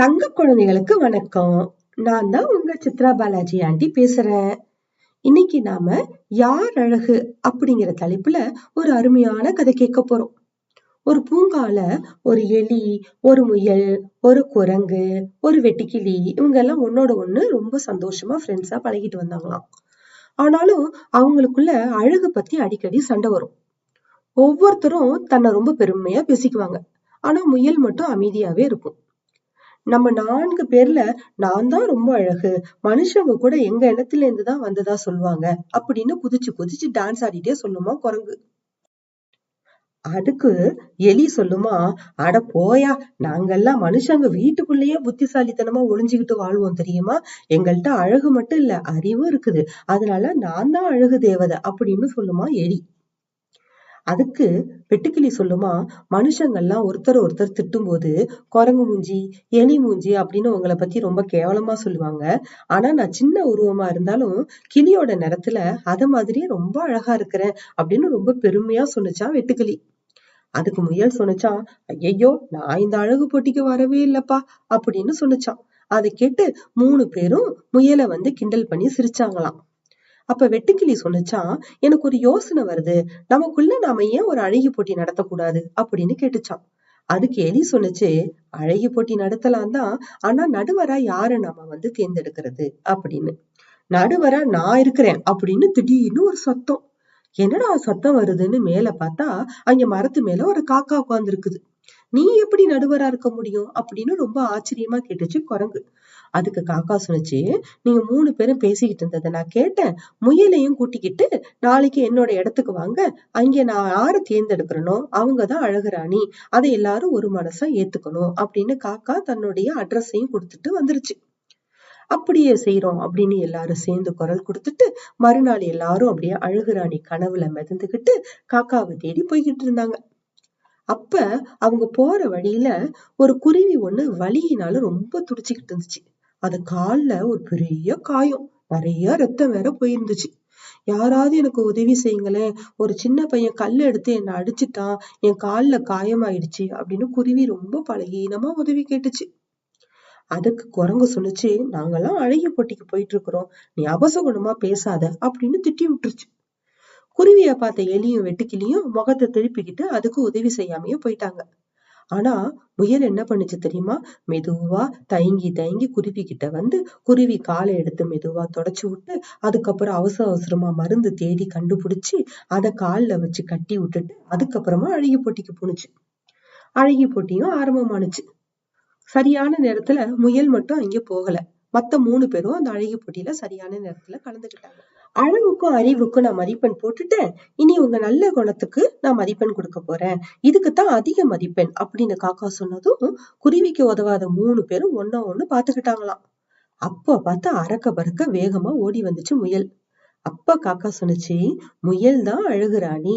தங்க குழந்தைகளுக்கு வணக்கம். நான் தான் உங்க சித்ரா பாலாஜி ஆண்டி பேசுறேன். இன்னைக்கு நாம யார் அழகு அப்படிங்கிற தலைப்புல ஒரு அருமையான கதை கேட்க போறோம். ஒரு பூங்கால ஒரு எலி, ஒரு முயல், ஒரு குரங்கு, ஒரு வெட்டுக்கிளி இவங்க எல்லாம் ஒன்னோட ஒண்ணு ரொம்ப சந்தோஷமா ஃப்ரெண்ட்ஸா பழகிட்டு வந்தாங்களாம். ஆனாலும் அவங்களுக்குள்ள அழகு பத்தி அடிக்கடி சண்டை வரும். ஒவ்வொருத்தரும் தன்னை ரொம்ப பெருமையா பேசிக்குவாங்க. ஆனா முயல் மட்டும் அமைதியாவே இருக்கும். நம்ம 4 பேர்ல நான் தான் ரொம்ப அழகு, மனுஷங்க கூட எங்க இடத்துல இருந்துதான் வந்ததா சொல்லுவாங்க அப்படின்னு குதிச்சு குதிச்சு டான்ஸ் ஆடிட்டே சொல்லுமா குரங்கு. அதுக்கு எலி சொல்லுமா, அட போயா, நாங்கெல்லாம் மனுஷங்க வீட்டுக்குள்ளேயே புத்திசாலித்தனமா ஒளிஞ்சுக்கிட்டு வாழ்வோம் தெரியுமா? எங்கள்கிட்ட அழகு மட்டும் இல்ல, அறிவும் இருக்குது. அதனால நான் தான் அழகு தேவதை அப்படின்னு சொல்லுமா எலி. அதுக்கு வெட்டுக்கிளி சொல்லுமா, மனுஷங்கள்லாம் ஒருத்தர் ஒருத்தர் திட்டும் போது குரங்கு மூஞ்சி, எலி மூஞ்சி அப்படின்னு உங்களை பத்தி ரொம்ப கேவலமா சொல்லுவாங்க. ஆனா நான் சின்ன உருவமா இருந்தாலும் கிளியோட நிறத்துல அத மாதிரியே ரொம்ப அழகா இருக்கிறேன் அப்படின்னு ரொம்ப பெருமையா சொன்னுச்சான் வெட்டுக்கிளி. அதுக்கு முயல் சொன்னுச்சான், ஐயையோ, நான் இந்த அழகு போட்டிக்கு வரவே இல்லப்பா அப்படின்னு சொன்னுச்சான். அதை கேட்டு 3 பேரும் முயலை கிண்டல் பண்ணி சிரிச்சாங்களாம். அப்ப வெட்டுக்கிளி சொன்னுச்சான், எனக்கு ஒரு யோசனை வருது, நமக்குள்ள நாம ஏன் ஒரு அழகி போட்டி நடத்தக்கூடாது அப்படின்னு கேட்டுச்சான். அதுக்கு எலி சொன்னுச்சு, அழகி போட்டி நடத்தலாம் தான், ஆனா நடுவரா யார நாம தேர்ந்தெடுக்கிறது அப்படின்னு. நடுவரா நான் இருக்கிறேன் அப்படின்னு திடீர்னு ஒரு சத்தம். என்னடா சத்தம் வருதுன்னு மேல பார்த்தா அங்க மரத்து மேல ஒரு காக்கா உட்கார்ந்து இருக்குது. நீ எப்படி நடுவரா இருக்க முடியும் அப்படின்னு ரொம்ப ஆச்சரியமா கேட்டுச்சு குரங்கு. அதுக்கு காக்கா சொன்னுச்சு, நீங்க 3 பேரும் பேசிக்கிட்டு இருந்ததை நான் கேட்டேன். முயலையும் கூட்டிக்கிட்டு நாளைக்கு என்னோட இடத்துக்கு வாங்க. அங்க நான் யாரை தேர்ந்தெடுக்கிறேனோ அவங்கதான் அழகுராணி. அதை எல்லாரும் ஒரு மனசா ஏத்துக்கணும் அப்படின்னு காக்கா தன்னுடைய அட்ரஸையும் கொடுத்துட்டு வந்துருச்சு. அப்படியே செய்யறோம் அப்படின்னு எல்லாரும் சேர்ந்து குரல் கொடுத்துட்டு மறுநாள் எல்லாரும் அப்படியே அழகுராணி கனவுல மிதந்துகிட்டு காக்காவை தேடி போய்கிட்டு இருந்தாங்க. அப்ப அவங்க போற வழியில ஒரு குருவி ஒண்ணு வலியினால ரொம்ப துடிச்சுக்கிட்டு இருந்துச்சு. அது கால்ல ஒரு பெரிய காயம், நிறைய ரத்தம் வேற போயிருந்துச்சு. யாராவது எனக்கு உதவி செய்யுங்களேன், ஒரு சின்ன பையன் கல்லு எடுத்து என்னை அடிச்சுட்டான், என் கால்ல காயமாயிடுச்சு அப்படின்னு குருவி ரொம்ப பலகீனமா உதவி கேட்டுச்சு. அதுக்கு குரங்கு சொல்லுச்சு, நாங்கெல்லாம் அழகி போட்டிக்கு போயிட்டு இருக்கிறோம், நீ அபசகுணமா பேசாத அப்படின்னு திட்டி விட்டுருச்சு. குருவிய பார்த்த எலியும் வெட்டுக்கிளியும் முகத்தை திருப்பிக்கிட்டு அதுக்கு உதவி செய்யாமையே போயிட்டாங்க. ஆனா முயல் என்ன பண்ணுச்சு தெரியுமா? மெதுவா தயங்கி தயங்கி குருவி கிட்ட குருவி காலை எடுத்து மெதுவா தொடச்சு விட்டு அதுக்கப்புறம் அவசர அவசரமா மருந்து தேடி கண்டுபிடிச்சு அதை கால்ல வச்சு கட்டி விட்டுட்டு அதுக்கப்புறமா அழகி போட்டிக்கு போனுச்சு. அழகி போட்டியும் ஆரம்பமானுச்சு. சரியான நேரத்துல முயல் மட்டும் அங்கே போகல. மத்த 3 பேரும் அந்த அழகி போட்டியில சரியான நேரத்துல கலந்துக்கிட்டாங்க. அழகுக்கும் அறிவுக்கும் நான் மதிப்பெண் போட்டுட்டேன். இனி உங்க நல்ல குணத்துக்கு நான் மதிப்பெண் கொடுக்க போறேன். இதுக்குத்தான் அதிக மதிப்பெண் அப்படின்னு காக்கா சொன்னதும் குருவிக்கு உதவாத 3 பேரும் ஒண்ணா ஒண்ணு பாத்துக்கிட்டாங்களாம். அப்ப பார்த்து அரக்க பறக்க வேகமா ஓடி வந்துச்சு முயல். அப்ப காக்கா சொன்னுச்சு, முயல் தான் அழகுராணி.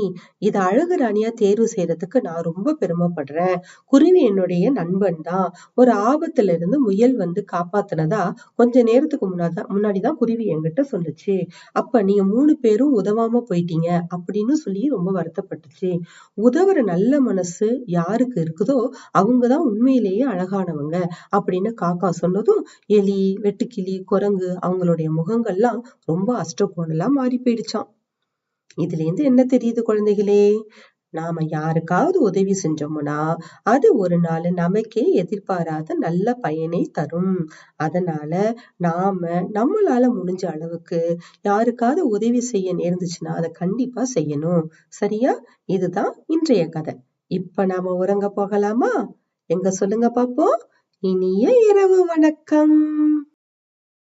இத அழகுராணியா தேர்வு செய்யறதுக்கு நான் ரொம்ப பெருமைப்படுறேன். குருவி என்னுடைய நண்பன் தான். ஒரு ஆபத்துல இருந்து முயல் காப்பாத்தினதா கொஞ்ச நேரத்துக்கு முன்னாடிதான் குருவி என்கிட்ட சொல்லுச்சு. அப்ப நீங்க 3 பேரும் உதவாம போயிட்டீங்க அப்படின்னு சொல்லி ரொம்ப வருத்தப்பட்டுச்சு. உதவுற நல்ல மனசு யாருக்கு இருக்குதோ அவங்கதான் உண்மையிலேயே அழகானவங்க அப்படின்னு காக்கா சொன்னதும் எலி, வெட்டுக்கிளி, குரங்கு அவங்களுடைய முகங்கள்லாம் ரொம்ப அஷ்டகோணலா மாறி போயிடுச்சாம். இதுல இருந்து என்ன தெரியுது குழந்தைகளே? நாம யாருக்காவது உதவி செஞ்சோம்னா அது ஒரு நாள் நமக்கே எதிர்பாராத நல்ல பயனை தரும். அதனால நாம நம்மளால முடிஞ்ச அளவுக்கு யாருக்காவது உதவி செய்ய நேர்ந்துச்சுன்னா அதை கண்டிப்பா செய்யணும். சரியா? இதுதான் இன்றைய கதை. இப்ப நாம உறங்க போகலாமா? எங்க சொல்லுங்க பாப்போம். இனிய இரவு வணக்கம்.